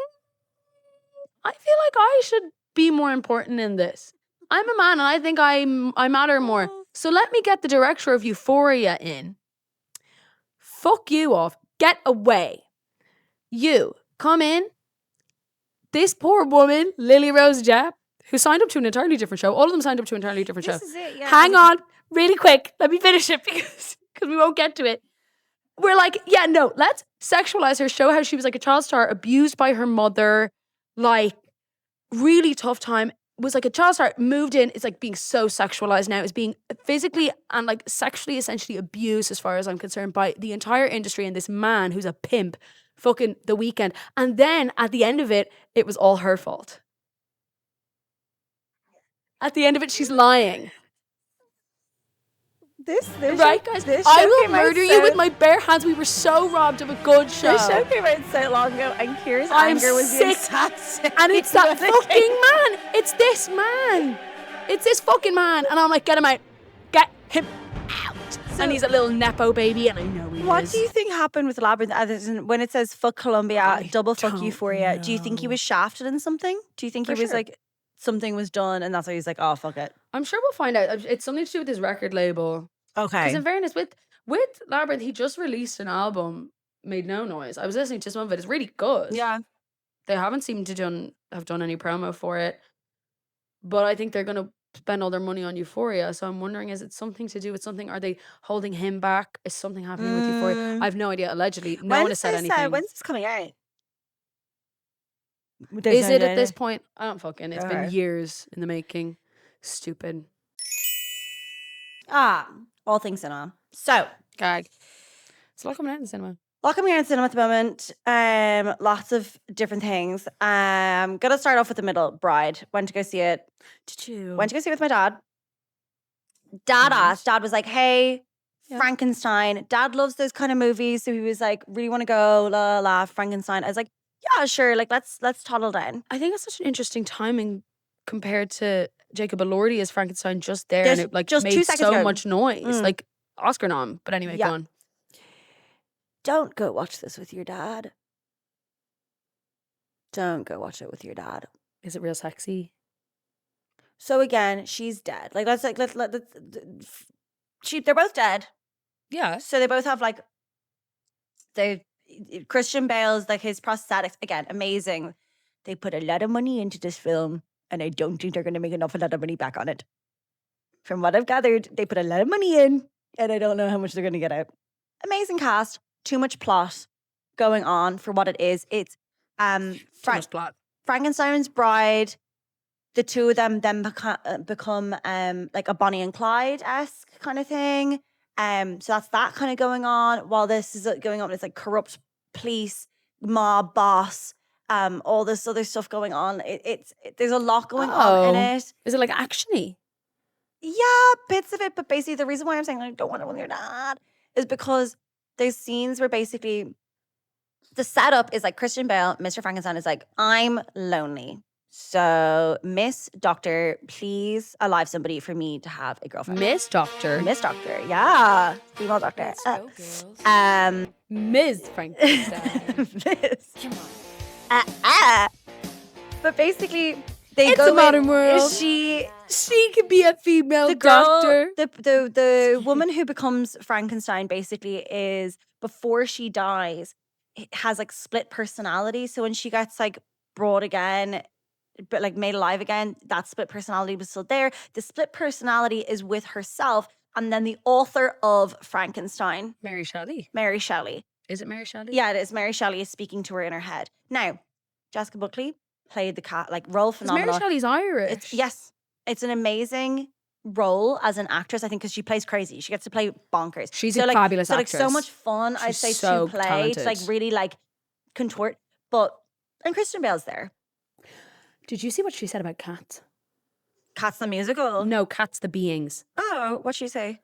I feel like I should be more important in this. I'm a man, and I think I matter more. So let me get the director of Euphoria in. Fuck you off. Get away. You come in. This poor woman, Lily Rose Depp, who signed up to an entirely different show. All of them signed up to an entirely different show. This is it. Yeah. Hang on, really quick. Let me finish it because we won't get to it. We're like, yeah, no, let's sexualize her, show how she was like a child star, abused by her mother, like really tough time. Was like a child star, moved in. It's like being so sexualized now. It's being physically and like sexually essentially abused, as far as I'm concerned, by the entire industry and this man who's a pimp, fucking The Weeknd. And then at the end of it, it was all her fault. At the end of it, she's lying. This Right, guys? This I show will came out murder you with my bare hands. We were so robbed of a good show. This show came out so long ago, and Kira's I'm anger was sick. sick. And it's that fucking man. It's this man. It's this fucking man. And I'm like, get him out. Get him out. And he's a little Nepo baby, and I know he What is. do you think happened with Labrinth? Other than when it says "fuck Columbia," I double fuck don't Euphoria. Do you think he know. was shafted in something? Do you think For he was sure. like something was done, and that's why he's like, "Oh fuck it." I'm sure we'll find out. It's something to do with his record label. Because Okay. in fairness, with Labrinth, he just released an album, Made No Noise. I was listening to some of it. It's really good. Yeah. They haven't seemed to have done any promo for it. But I think they're going to spend all their money on Euphoria. So I'm wondering, is it something to do with something? Are they holding him back? Is something happening with Euphoria? I have no idea. Allegedly. No one has said anything. When's this coming out? Is it at this point? I don't fucking. It's been Alright. years in the making. Stupid. All things cinema. So, Gag. It's a lot coming out in the cinema. lot coming out in cinema at the moment. Lots of different things. Gonna start off with the middle. Bride. Went to go see it. Did you? Went to go see it with my dad. Dad asked. Dad was like, "Hey, Yeah. Frankenstein." Dad loves those kind of movies, so he was like, "Really want to go?" La la la. Frankenstein. I was like, "Yeah, sure. Like, let's toddle down." I think it's such an interesting timing compared to Jacob Elordi as Frankenstein just there, Just- and it like just 2 made seconds so ago. much noise, Mm. like Oscar nom. But anyway, Yeah. go on. Don't go watch this with your dad. Don't go watch it with your dad. Is it real sexy? So again, she's dead. Like let's they're both dead. Yeah. So they both have like Christian Bale's like his prosthetics again, amazing. They put a lot of money into this film, and I don't think they're going to make a lot of money back on it. From what I've gathered, they put a lot of money in, and I don't know how much they're going to get out. Amazing cast, too much plot going on for what it is. It's Too much plot. Frankenstein's Bride. The two of them then become like a Bonnie and Clyde-esque kind of thing. So that's that kind of going on while this is going on. It's like corrupt police, mob boss, all this other stuff going on. There's a lot going on in it. Is it like actiony? Yeah, bits of it. But basically, the reason why I'm saying I don't want it with your dad is because there's scenes where basically the setup is like Christian Bale, Mr. Frankenstein is like, I'm lonely. So, Miss Doctor, please alive somebody for me to have a girlfriend. Miss Doctor. Miss Doctor, yeah. Female doctor. Let's go, girls. Ms. Frankenstein. Miss. Come on. But basically, they It's go a modern in, world. She could be a female the girl, doctor. the woman who becomes Frankenstein basically is, before she dies, has like split personality. So when she gets like brought again, but like made alive again, that split personality was still there. The split personality is with herself, and then the author of Frankenstein, Mary Shelley. Mary Shelley. Is it Mary Shelley? Yeah, it is. Mary Shelley is speaking to her in her head. Now, Jessica Buckley played the cat, like role phenomenal. Mary Shelley's Irish. Yes, it's an amazing role as an actress. I think because she plays crazy, she gets to play bonkers. She's so, a like, fabulous so, like, actress. so much fun. I'd She's say so to play, talented. to like really like contort. And Christian Bale's there. Did you see what she said about cats? Cats the musical. No, cats the beings. Oh, what'd she say?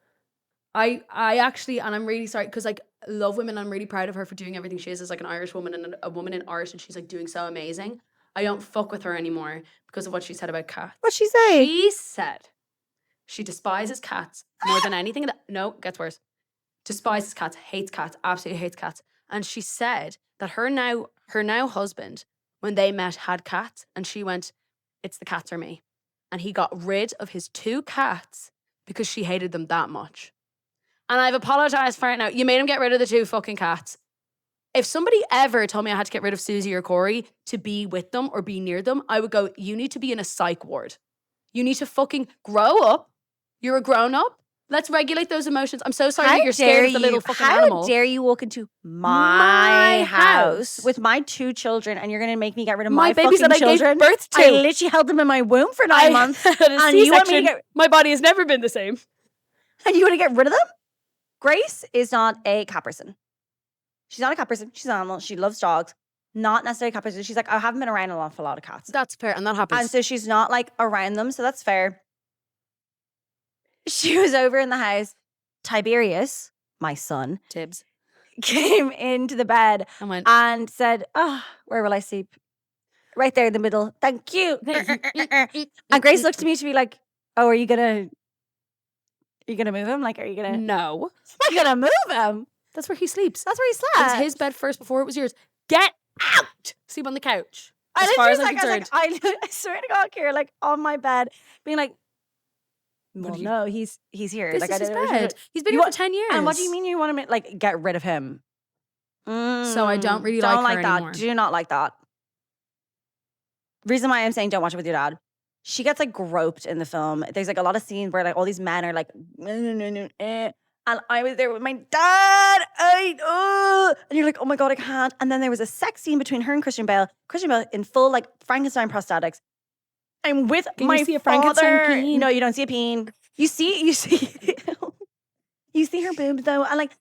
I actually, and I'm really sorry because like love women. I'm really proud of her for doing everything she is as like an Irish woman and a woman in art, and she's like doing so amazing. I don't fuck with her anymore because of what she said about cats. What'd she say? She said she despises cats more than anything. No, gets worse. Despises cats, hates cats, absolutely hates cats. And she said that her now husband, when they met, had cats, and she went, "It's the cats or me," and he got rid of his 2 cats because she hated them that much. And I've apologized for it now. You made him get rid of the 2 fucking cats. If somebody ever told me I had to get rid of Susie or Corey to be with them or be near them, I would go, you need to be in a psych ward. You need to fucking grow up. You're a grown up. Let's regulate those emotions. I'm so sorry that you're scared of the little fucking animal. How dare you walk into my house with my 2 children and you're going to make me get rid of my babies fucking that I gave children? birth to. I literally held them in my womb for 9 months. Had a And you want me to C-section. get, My body has never been the same. and you want to get rid of them? Grace is not a cat person. She's not a cat person. She's an animal. She loves dogs. Not necessarily a cat person. She's like, I haven't been around an awful lot of cats. That's fair, and that happens. And so she's not like around them. So that's fair. She was over in the house. Tiberius, my son, Tibbs. came into the bed And went, and said, "Oh, where will I sleep? Right there in the middle. Thank you." And Grace looked at me to be like, "Oh, are you gonna move him? Like, are you gonna no. move him? That's where he sleeps. That's where he It slept. was his bed first before it was yours. Get out! Sleep on the couch. I As far as literally I'm was like, concerned. I swear to God, Ciara, like on my bed, being like, What well, do you- no, he's here. This like, is I his don't know. bed. He's been You here want- for 10 years. And what do you mean you want to like get rid of him? So I don't really don't like her that. anymore. Do not like that. Reason why I'm saying don't watch it with your dad. She gets like groped in the film. There's like a lot of scenes where like all these men are like, and I was there with my dad. And you're like, oh my God, I can't. And then there was a sex scene between her and Christian Bale. Christian Bale in full like Frankenstein prosthetics. I'm with Can my you see a Frankenstein father. peen? No, you don't see a peen. You see, you see her boobs though. And like,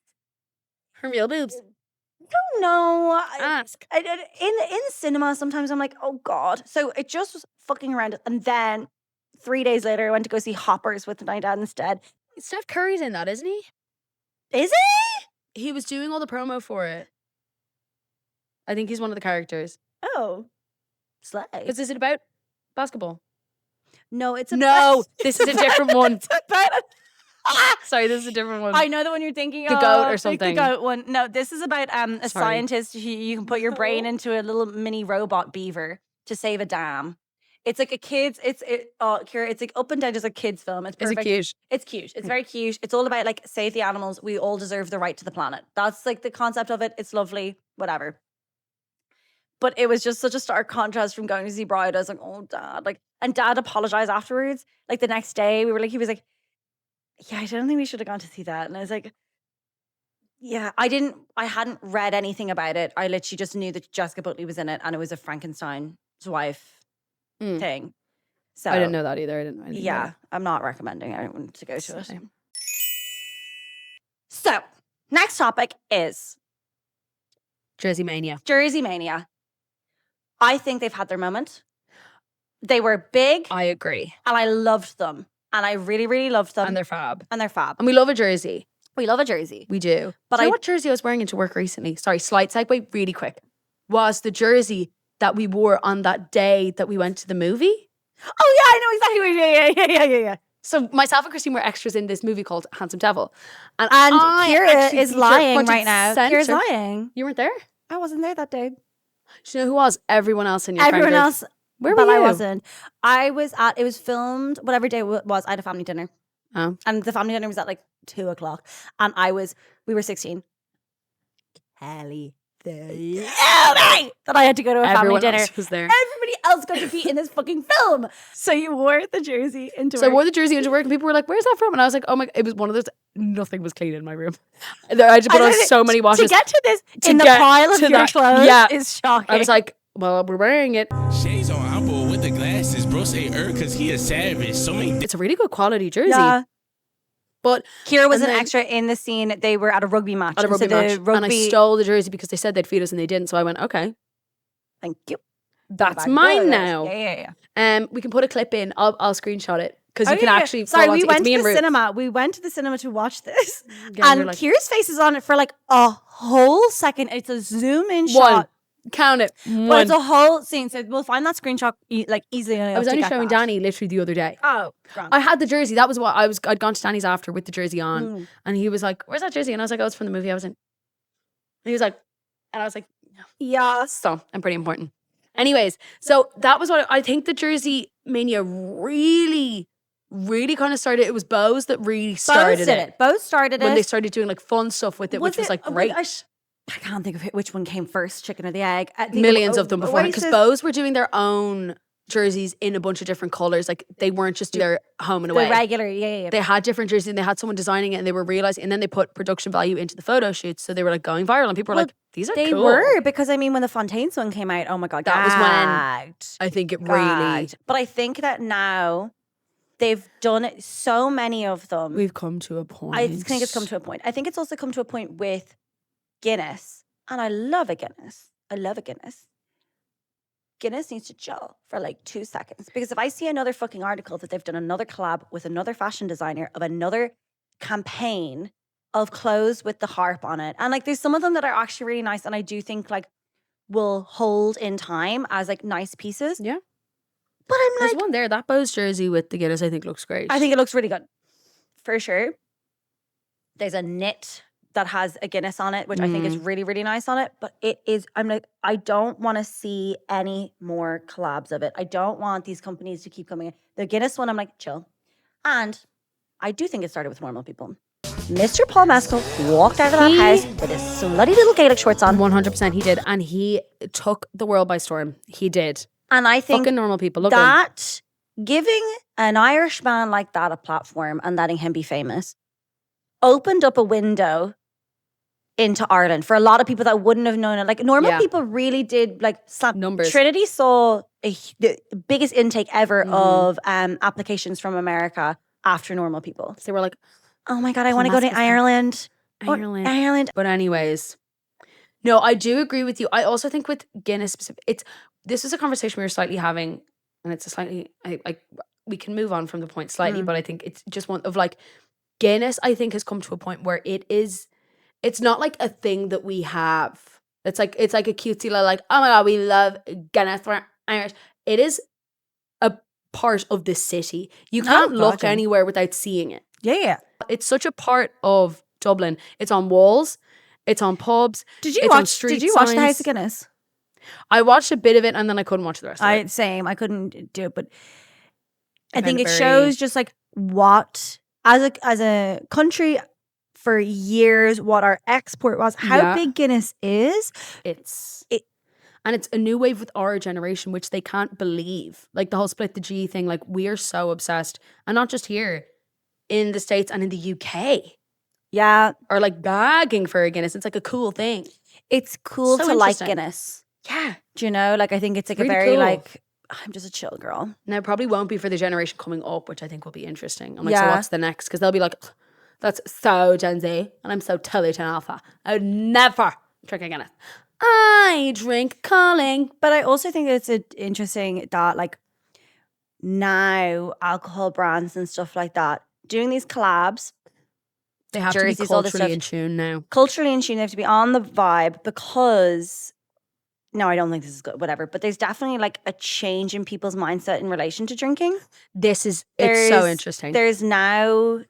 Her real boobs. don't know. Ask. In cinema, sometimes I'm like, oh God. So it just was fucking around. And then 3 days later, I went to go see Hoppers with my dad instead. Steph Curry's in that, isn't he? Is he? He was doing all the promo for it. I think he's one of the characters. Oh, slay. Because is it about basketball? No, it's No, this is a different one. It's about Sorry, this is a different one. I know the one you're thinking The of. goat or like something. The goat one. No, this is about a Sorry. scientist who you can put your brain into a little mini robot beaver to save a dam. It's like a kid's. Ciara, it's like up and down just a kid's film. It's Is perfect. it cute? It's cute. It's very cute. It's all about like save the animals. We all deserve the right to the planet. That's like the concept of it. It's lovely. Whatever. But it was just such a stark contrast from going to see Bride. I was like, oh, Dad. Like, and Dad apologized afterwards. Like the next day, he was like, yeah, I don't think we should have gone to see that. And I was like, yeah, I hadn't read anything about it. I literally just knew that Jessica Buckley was in it and it was a Frankenstein's wife thing. So I didn't know that either. I didn't know anything about yeah, I'm not recommending anyone to go to it. Same. So, next topic is Jersey Mania. Jersey Mania. I think they've had their moment. They were big, I agree. and I loved them. And I really, really loved them. And they're fab. And they're fab. And we love a jersey. We love a jersey. We do. But Do you know I- what jersey I was wearing into work recently? Sorry, slight segue, really quick. Was the jersey that we wore on that day that we went to the movie? Oh, yeah, I know exactly what yeah. So myself and Christine were extras in this movie called Handsome Devil. And And I Ciara actually is feature lying front and right now. center. Ciara's lying. You weren't there? I wasn't there that day. Do you know who was? Everyone else in your friend Everyone group. else, Where but were you? I wasn't. I was it was filmed, whatever day it was, I had a family dinner. Oh. And the family dinner was at like 2:00. And we were 16. Kelly. That I had to go to a Everyone family dinner. else was there. Everybody else got to be in this fucking film. So you wore the jersey into So I work. wore the jersey into work and people were like, where's that from? And I was like, oh my, it was one of those, nothing was clean in my room. I had to put on so many washes. To get to this to in the get pile of to your that- clothes yeah. is shocking. I was like, well, we're wearing it. Shades on, I'm bold with the glasses. Bro say cause he a savage. So many It's a really good quality jersey. yeah. But Ciara was And an then- extra in the scene. They were at a rugby match. at a and rugby so the match. And I rugby- stole the jersey because they said they'd feed us and they didn't. So I went, okay, Thank you. that's Back mine good. now. Yeah. We can put a clip in. I'll screenshot it because Oh, you can yeah. actually. Sorry, follow we it. went It's to me the and Ruth. cinema. We went to the cinema to watch this, Again, and you're like, Ciara's face is on it for like a whole second. It's a zoom in one. shot, Count it. but One. it's a whole scene. So we'll find that screenshot easily. I was only showing Danny literally the other day. Oh, grand. I had the jersey. That was what I'd gone to Danny's after with the jersey on, Mm. and he was like, "Where's that jersey?" And I was like, "Oh, it's from the movie I was in." And he was like, and I was like, Yes. "So I'm pretty important." Anyways, so that was what I think the jersey mania really kind of started. It was Bose that really started Both did it. Both started when it. they started doing like fun stuff with it, which was like great. I can't think of which one came first, chicken or the egg. I think Millions of them before because Oasis- Bose were doing their own jerseys in a bunch of different colors. Like they weren't just doing their home and the away. regular, yeah. They had different jerseys and they had someone designing it and they were realizing, and then they put production value into the photo shoots. So they were like going viral and people were Well, like, these are They cool. were, because I mean, when the Fontaines one came out, oh my God, That was when gagged. I think it really, Gagged. But I think that now they've done it, so many of them. we've come to a point. I think it's come to a point. I think it's also come to a point with Guinness. And I love a Guinness. I love a Guinness. Guinness needs to chill for like 2 seconds. Because if I see another fucking article that they've done another collab with another fashion designer of another campaign of clothes with the harp on it. And like there's some of them that are actually really nice. And I do think like will hold in time as like nice pieces. Yeah. But I'm There's like, one there. That Bose jersey with the Guinness I think looks great. I think it looks really good. For sure. There's a knit that has a Guinness on it, which I think is really, really nice on it. But it is, I'm like, I don't want to see any more collabs of it. I don't want these companies to keep coming in. The Guinness one, I'm like, chill. And I do think it started with normal people. Mr. Paul Mescal walked out of that house with his slutty little Gaelic shorts on. 100% he did. And he took the world by storm. He did. And I think Fucking normal people. Look at him. that giving an Irish man like that a platform and letting him be famous opened up a window into Ireland for a lot of people that wouldn't have known it. Like normal Yeah. people really did like Numbers. Trinity saw the biggest intake ever Mhm. of applications from America after normal people. They were like, Oh my God, I Paul want to go to Mescal's back. Ireland. Ireland. Ireland. But anyways, no, I do agree with you. I also think with Guinness specific, this is a conversation we were slightly having, and it's a slightly, we can move on from the point slightly, but I think it's just one of like, Guinness, I think has come to a point where it's not like a thing that we have. It's like a cutesy little like, oh my God, we love Guinness, we're Irish. It is a part of the city. You can't look gotcha. anywhere without seeing it. Yeah. It's such a part of Dublin. It's on walls. It's on pubs. Did you It's on watch? street Did you watch the signs. House of Guinness? I watched a bit of it and then I couldn't watch the rest of it. Same. I couldn't do it, but I I think find it it shows just like what as a country for years what our export was, how Yeah. big Guinness is. And it's a new wave with our generation, which they can't believe. Like the whole split the G thing, like we are so obsessed. And not just here, in the States and in the UK. Yeah, Are like gagging for a Guinness. It's like a cool thing. it's cool So to like interesting. Guinness. Yeah. Do you know? Like I think it's like Really a very cool. like I'm just a chill girl. Now, it probably won't be for the generation coming up, which I think will be interesting. I'm like, so Yeah. what's the next? Because they'll be like, that's so Gen Z, and I'm so totally Gen Alpha. I would never drink a Guinness. I drink calling. But I also think it's interesting that like now alcohol brands and stuff like that doing these collabs. They have jerseys, to be all this culturally stuff. in tune now. Culturally in tune, they have to be on the vibe because no, I don't think this is good, whatever. But there's definitely like a change in people's mindset in relation to drinking. It's so There's- interesting. There's now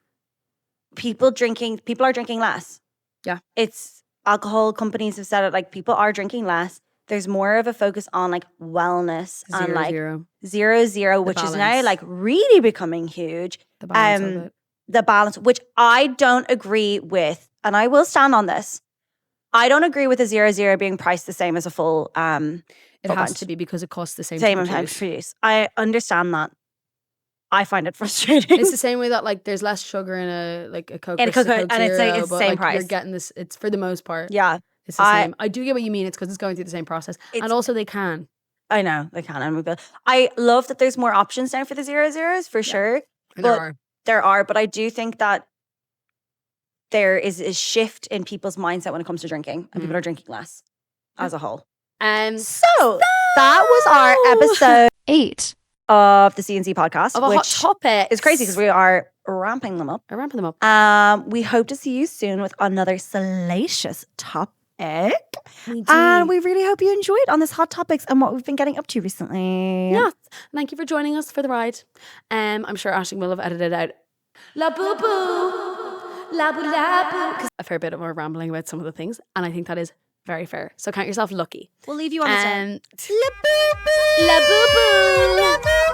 people are drinking less. Yeah. It's alcohol companies have said it, like people are drinking less. There's more of a focus on like wellness and like 0-0, which is now balance. like really becoming huge. The balance of it. The balance, which I don't agree with, and I will stand on this. I don't agree with a 0-0 being priced the same as a full It full has pint. to be because it costs the same Same to amount produce. to produce. I understand that. I find it frustrating. It's the same way that like there's less sugar in a Coke In a versus Coke, and it's like Zero, it's the but, same like, price. You're getting this. It's for the most part. Yeah, It's the same. I do get what you mean. It's because it's going through the same process, and It's- also they can. I know they can, and we will. I love that there's more options now for the 0-0s for sure. And But- There are, but I do think that there is a shift in people's mindset when it comes to drinking, and people are drinking less as a whole. So that was our episode 8. of the C&C podcast, of a hot which topic. is crazy because we are ramping them up. I'm ramping them up. We hope to see you soon with another salacious topic. We do. And we really hope you enjoyed on this hot topics and what we've been getting up to recently. Yes. Thank you for joining us for the ride. I'm sure Aisling will have edited out la boo boo, la boo la boo, a fair bit of more rambling about some of the things, and I think that is very fair. So count yourself lucky. We'll leave you on the La boo boo, la boo boo.